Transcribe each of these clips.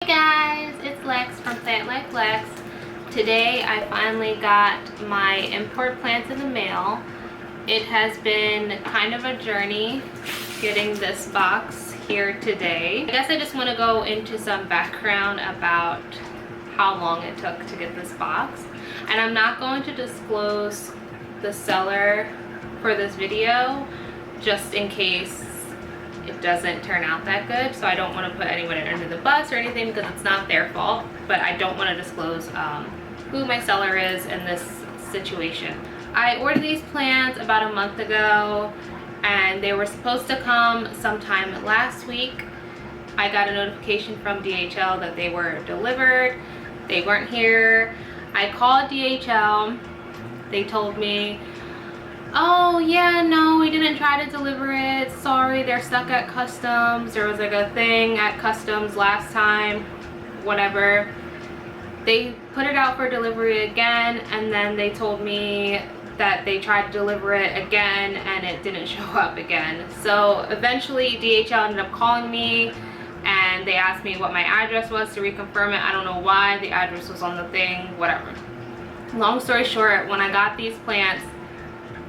Hey guys, it's Lex from PlantLifeLex. Today I finally got my import plants in the mail. It has been kind of a journey getting this box here today. I guess I just want to go into some background about how long it took to get this box. And I'm not going to disclose the seller for this video just in case it doesn't turn out that good, so I don't want to put anyone under the bus or anything because it's not their fault, but I don't want to disclose who my seller is in this situation. I ordered these plants about a month ago and they were supposed to come sometime last week. I got a notification from DHL that they were delivered. They weren't here. I called DHL. They told me, oh yeah, no, we didn't try to deliver it, sorry, they're stuck at customs. There was like a thing at customs last time, whatever. They put it out for delivery again, and then they told me that they tried to deliver it again and it didn't show up again. So eventually DHL ended up calling me and they asked me what my address was to reconfirm it. I don't know why, the address was on the thing, whatever. Long story short, when I got these plants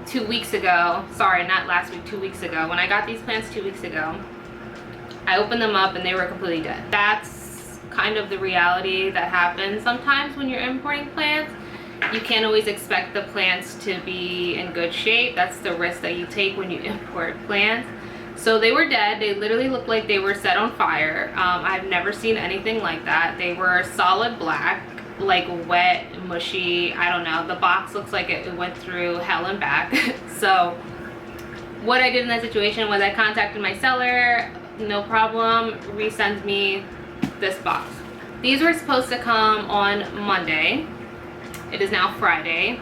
2 weeks ago, sorry, not last week, 2 weeks ago, when I got these plants 2 weeks ago, I opened them up and they were completely dead. That's kind of the reality that happens sometimes when you're importing plants. You can't always expect the plants to be in good shape. That's the risk that you take when you import plants. So they were dead. They literally looked like they were set on fire. I've never seen anything like that. They were solid black, like wet, mushy, I don't know. The box looks like it went through hell and back. So what I did in that situation was I contacted my seller, no problem, resend me this box. These were supposed to come on Monday. It is now Friday.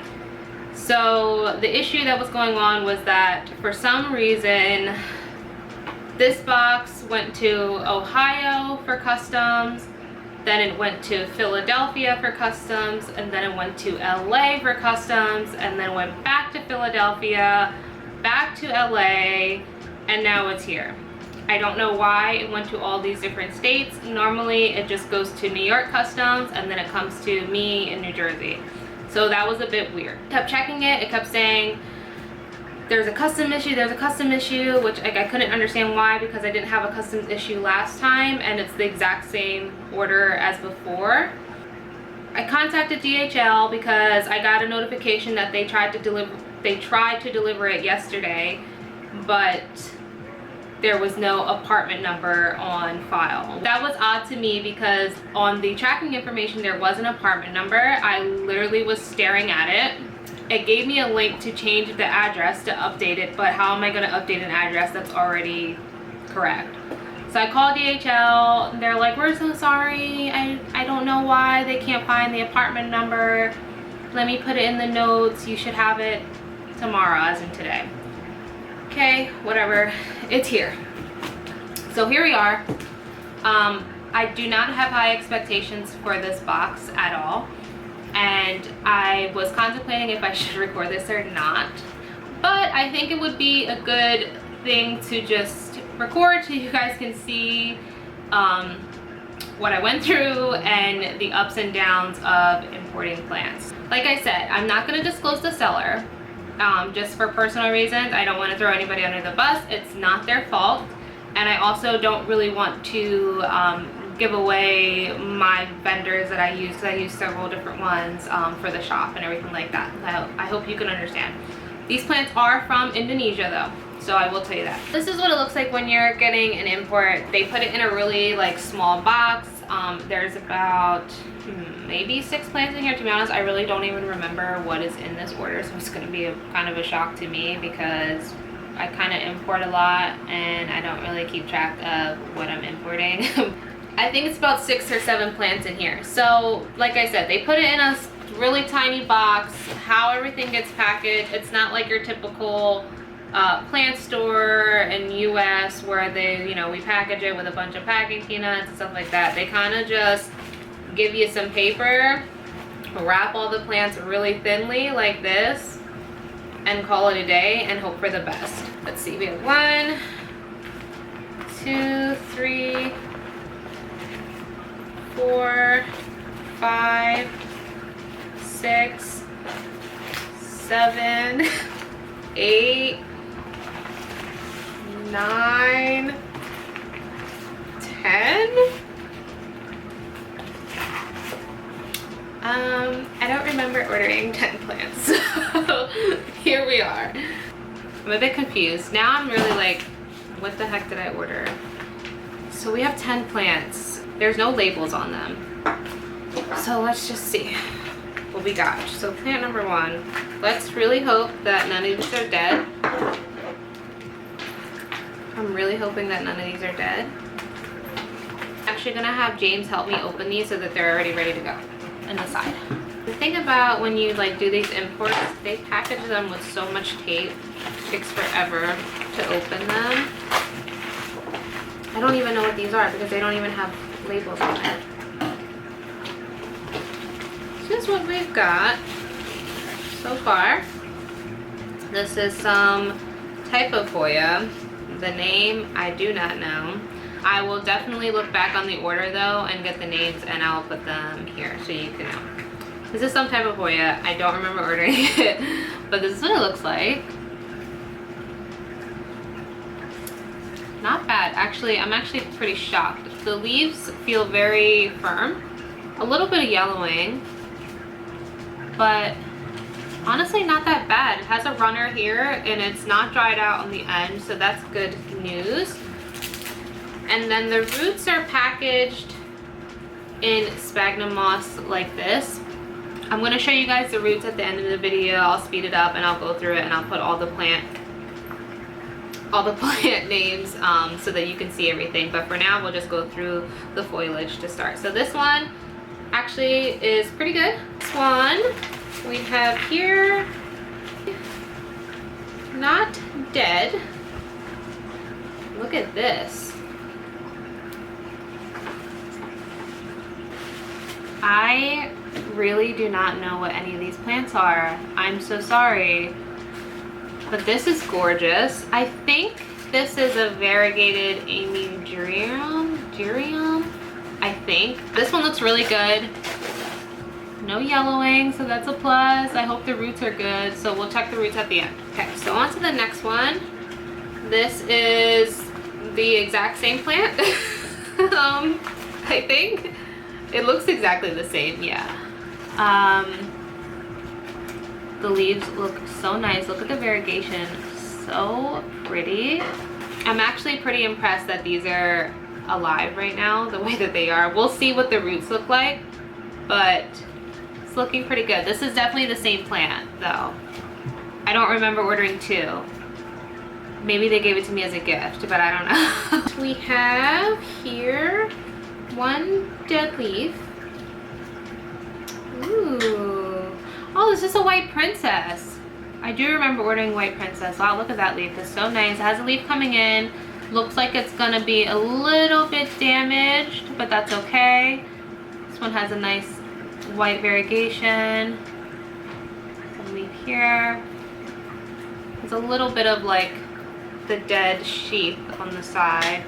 So the issue that was going on was that for some reason this box went to Ohio for customs, then it went to Philadelphia for customs, and then it went to LA for customs, and then went back to Philadelphia, back to LA, and now it's here. I don't know why it went to all these different states. Normally it just goes to New York customs and then it comes to me in New Jersey. So that was a bit weird. Kept checking it, it kept saying there's a custom issue, there's a custom issue, which I couldn't understand why, because I didn't have a customs issue last time and it's the exact same order as before. I contacted DHL because I got a notification that they tried to deliver it yesterday, but there was no apartment number on file. That was odd to me because on the tracking information there was an apartment number. I literally was staring at it. It gave me a link to change the address to update it, but how am I going to update an address that's already correct? So I called DHL. They're like, we're so sorry. I don't know why they can't find the apartment number. Let me put it in the notes. You should have it tomorrow, as in today. Okay, whatever. It's here. So here we are. I do not have high expectations for this box at all. And I was contemplating if I should record this or not, but I think it would be a good thing to just record so you guys can see what I went through and the ups and downs of importing plants. Like I said, I'm not going to disclose the seller just for personal reasons. I don't want to throw anybody under the bus. It's not their fault, and I also don't really want to give away my vendors that I use, because I use several different ones for the shop and everything like that. I hope you can understand. These plants are from Indonesia though, so I will tell you that. This is what it looks like when you're getting an import. They put it in a really like small box. There's about maybe 6 plants in here. To be honest, I really don't even remember what is in this order, so it's going to be kind of a shock to me because I kind of import a lot and I don't really keep track of what I'm importing. I think it's about 6 or 7 plants in here. So like I said, they put it in a really tiny box. How everything gets packaged, it's not like your typical plant store in US where they, you know, we package it with a bunch of packing peanuts and stuff like that. They kind of just give you some paper, wrap all the plants really thinly like this, and call it a day and hope for the best. Let's see, we have 1, 2, 3, 4, 5, 6, 7, 8, 9, 10. I don't remember ordering 10 plants, so here we are. I'm a bit confused. Now I'm really like, what the heck did I order? So we have 10 plants. There's no labels on them. So let's just see what we got. So plant number 1. Let's really hope that none of these are dead. I'm really hoping that none of these are dead. I'm actually gonna have James help me open these so that they're already ready to go in the side. The thing about when you like do these imports, they package them with so much tape. It takes forever to open them. I don't even know what these are because they don't even have labels on it. This is what we've got so far. This is some type of Hoya. The name I do not know. I will definitely look back on the order though and get the names, and I'll put them here so you can know. This is some type of Hoya. I don't remember ordering it, but this is what it looks like. Not bad. Actually, I'm actually pretty shocked. The leaves feel very firm. A little bit of yellowing, but honestly not that bad. It has a runner here and it's not dried out on the end, so that's good news. And then the roots are packaged in sphagnum moss like this. I'm going to show you guys the roots at the end of the video. I'll speed it up and I'll go through it and I'll put all the plant names so that you can see everything. But for now, we'll just go through the foliage to start. So this one actually is pretty good. This one we have here, not dead. Look at this. I really do not know what any of these plants are. I'm so sorry. But this is gorgeous. I think this is a variegated Amydrium. I think. This one looks really good. No yellowing, so that's a plus. I hope the roots are good. So we'll check the roots at the end. Okay, so on to the next one. This is the exact same plant. I think. It looks exactly the same, yeah. The leaves look so nice. Look at the variegation, so pretty. I'm actually pretty impressed that these are alive right now, the way that they are. We'll see what the roots look like, but it's looking pretty good. This is definitely the same plant, though. I don't remember ordering 2. Maybe they gave it to me as a gift, but I don't know. We have here 1 dead leaf. Ooh. Oh, this is a white princess. I do remember ordering white princess. Wow, look at that leaf. It's so nice. It has a leaf coming in. Looks like it's gonna be a little bit damaged, but that's okay. This one has a nice white variegation. Some leaf here. There's a little bit of like the dead sheath on the side,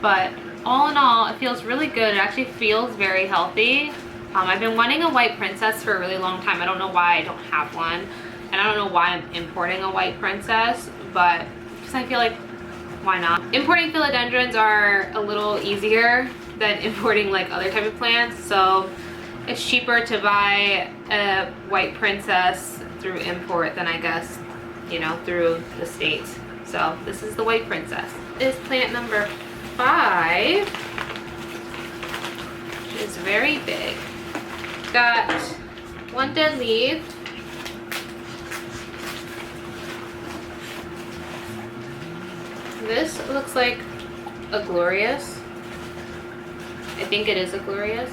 but all in all, it feels really good. It actually feels very healthy. I've been wanting a white princess for a really long time. I don't know why I don't have one, and I don't know why I'm importing a white princess, but because I feel like, why not? Importing philodendrons are a little easier than importing like other type of plants, so it's cheaper to buy a white princess through import than I guess, you know, through the States. So this is the white princess. This is plant number 5, which is very big. Got 1 dead leaf. This looks like a Glorious. I think it is a Glorious.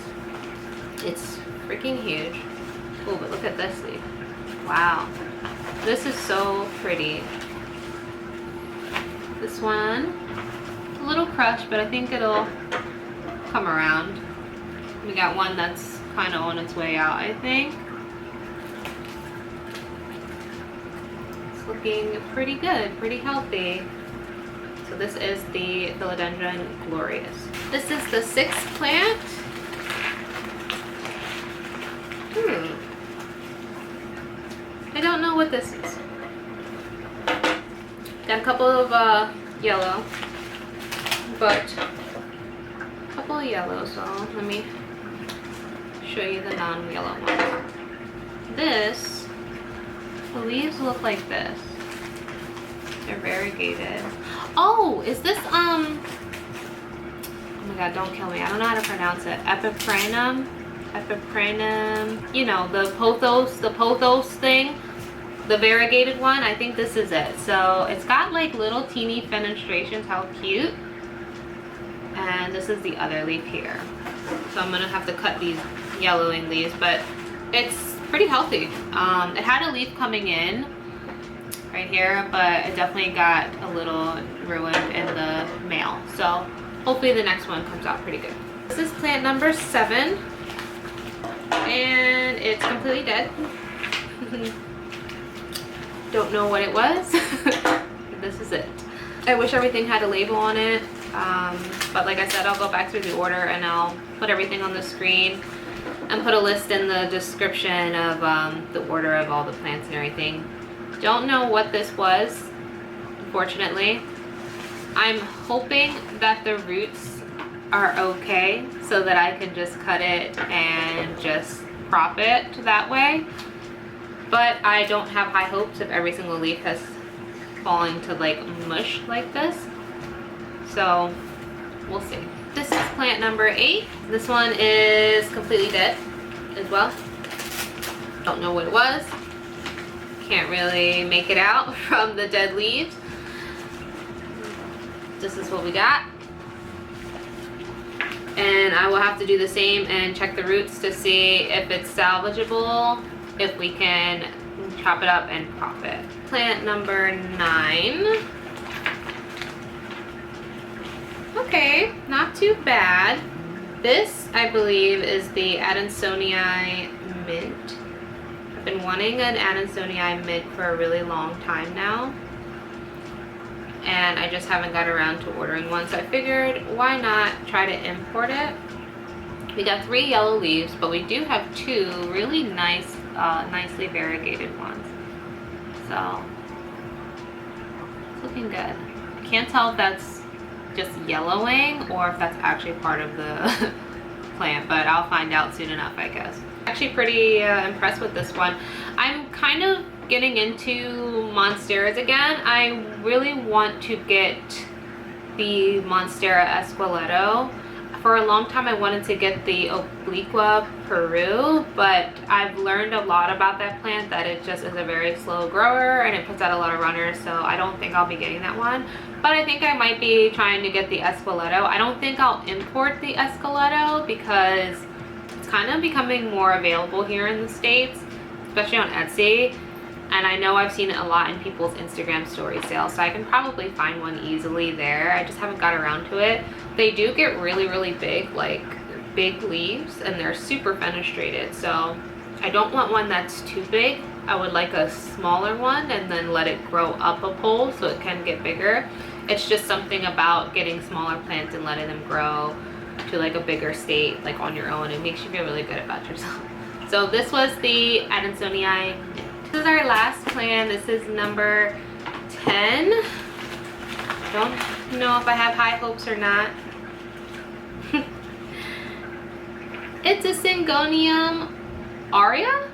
It's freaking huge. Oh, but look at this leaf. Wow. This is so pretty. This one, a little crushed, but I think it'll come around. We got one that's kind of on its way out, I think. It's looking pretty good, pretty healthy. So this is the Philodendron Glorious. This is the 6th plant. yellow, but a couple of yellow, so let me show you the non-yellow ones. This, the leaves look like this. They're variegated. Oh, is this, oh my god, don't kill me. I don't know how to pronounce it. Epipremnum? Epipremnum. You know, the pothos thing. The variegated one. I think this is it. So it's got like little teeny fenestrations. How cute. And this is the other leaf here. So I'm going to have to cut these yellowing leaves, but it's pretty healthy. It had a leaf coming in right here, but it definitely got a little ruined in the mail. So hopefully the next one comes out pretty good. This is plant number 7, and it's completely dead. Don't know what it was. This is it. I wish everything had a label on it, but like I said, I'll go back through the order and I'll put everything on the screen and put a list in the description of the order of all the plants and everything. Don't know what this was, unfortunately. I'm hoping that the roots are okay so that I can just cut it and just prop it that way. But I don't have high hopes if every single leaf has fallen to like mush like this. So we'll see. This is plant number 8. This one is completely dead as well. Don't know what it was. Can't really make it out from the dead leaves. This is what we got. And I will have to do the same and check the roots to see if it's salvageable, if we can chop it up and prop it. Plant number 9. Okay, not too bad. This, I believe, is the Addisonia Mint. I've been wanting an Adansonii mint for a really long time now, and I just haven't got around to ordering one, so I figured why not try to import it. We got 3 yellow leaves, but we do have 2 really nice, nicely variegated ones. So it's looking good. I can't tell if that's just yellowing or if that's actually part of the plant, but I'll find out soon enough, I guess. Actually pretty impressed with this one. I'm kind of getting into Monsteras again. I really want to get the Monstera Esqueleto. For a long time I wanted to get the Obliqua Peru, but I've learned a lot about that plant, that it just is a very slow grower and it puts out a lot of runners, so I don't think I'll be getting that one. But I think I might be trying to get the Esqueleto. I don't think I'll import the Esqueleto because it's kind of becoming more available here in the States, especially on Etsy. And I know I've seen it a lot in people's Instagram story sales, so I can probably find one easily there. I just haven't got around to it. They do get really, really big, like big leaves, and they're super fenestrated. So I don't want one that's too big. I would like a smaller one and then let it grow up a pole so it can get bigger. It's just something about getting smaller plants and letting them grow to like a bigger state, like on your own. It makes you feel really good about yourself. So this was the Adansonii Mint. This is our last plant. This is number 10. Don't know if I have high hopes or not. It's a Syngonium Aurea.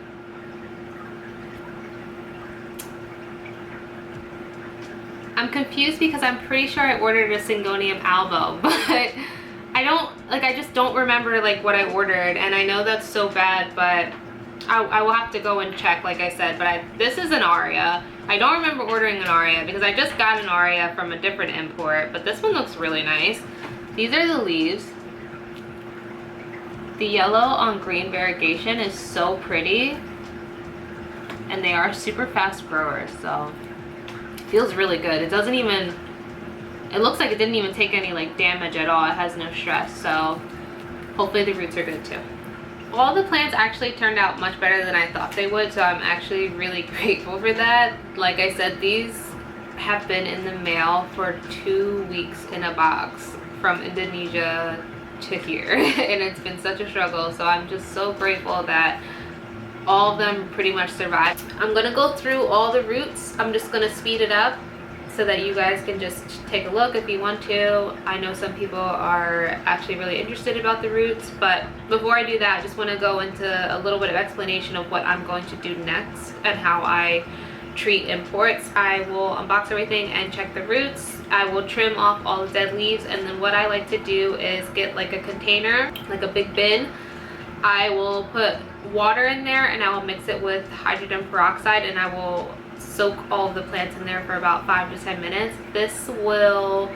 I'm confused because I'm pretty sure I ordered a Syngonium Albo, but I just don't remember like what I ordered, and I know that's so bad, but I will have to go and check, like I said. But this is an Aurea. I don't remember ordering an Aurea because I just got an Aurea from a different import, but this one looks really nice. These are the leaves. The yellow on green variegation is so pretty, and they are super fast growers, so it feels really good. It doesn't even, it looks like it didn't even take any like damage at all. It has no stress, so hopefully the roots are good too. All the plants actually turned out much better than I thought they would, so I'm actually really grateful for that. Like I said, these have been in the mail for 2 weeks in a box from Indonesia to here, and it's been such a struggle, so I'm just so grateful that all of them pretty much survived. I'm gonna go through all the roots. I'm just gonna speed it up so that you guys can just take a look if you want to. I know some people are actually really interested about the roots, but before I do that, I just want to go into a little bit of explanation of what I'm going to do next and how I treat imports. I will unbox everything and check the roots. I will trim off all the dead leaves, and then what I like to do is get like a container, like a big bin. I will put water in there and I will mix it with hydrogen peroxide, and I will soak all of the plants in there for about 5 to 10 minutes. This will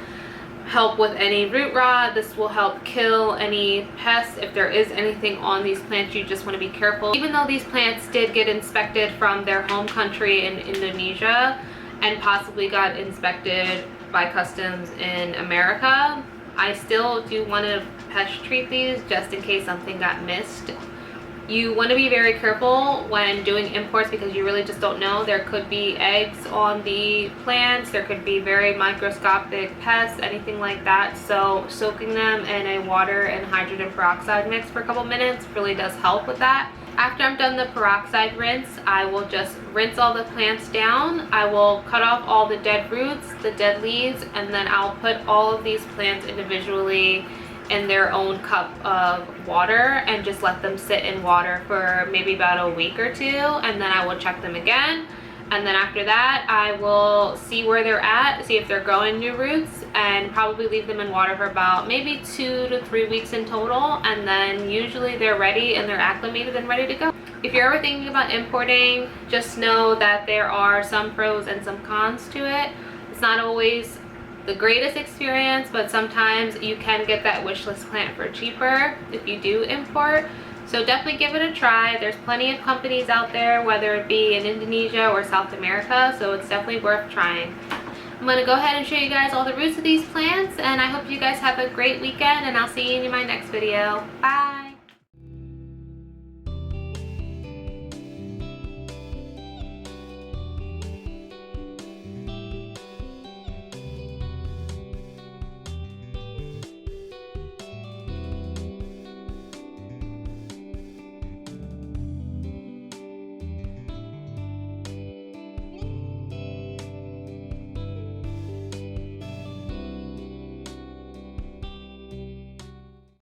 help with any root rot. This will help kill any pests. If there is anything on these plants, you just want to be careful. Even though these plants did get inspected from their home country in Indonesia and possibly got inspected by customs in America, I still do want to pest treat these just in case something got missed. You want to be very careful when doing imports because you really just don't know. There could be eggs on the plants, there could be very microscopic pests, anything like that. So soaking them in a water and hydrogen peroxide mix for a couple minutes really does help with that. After I'm done the peroxide rinse, I will just rinse all the plants down. I will cut off all the dead roots, the dead leaves, and then I'll put all of these plants individually in their own cup of water and just let them sit in water for maybe about a week or two, and then I will check them again. And then after that, I will see where they're at, see if they're growing new roots, and probably leave them in water for about maybe 2 to 3 weeks in total. And then usually they're ready and they're acclimated and ready to go. If you're ever thinking about importing, just know that there are some pros and some cons to it. It's not always the greatest experience, but sometimes you can get that wish list plant for cheaper if you do import. So definitely give it a try. There's plenty of companies out there, whether it be in Indonesia or South America, so it's definitely worth trying. I'm going to go ahead and show you guys all the roots of these plants, and I hope you guys have a great weekend, and I'll see you in my next video. Bye!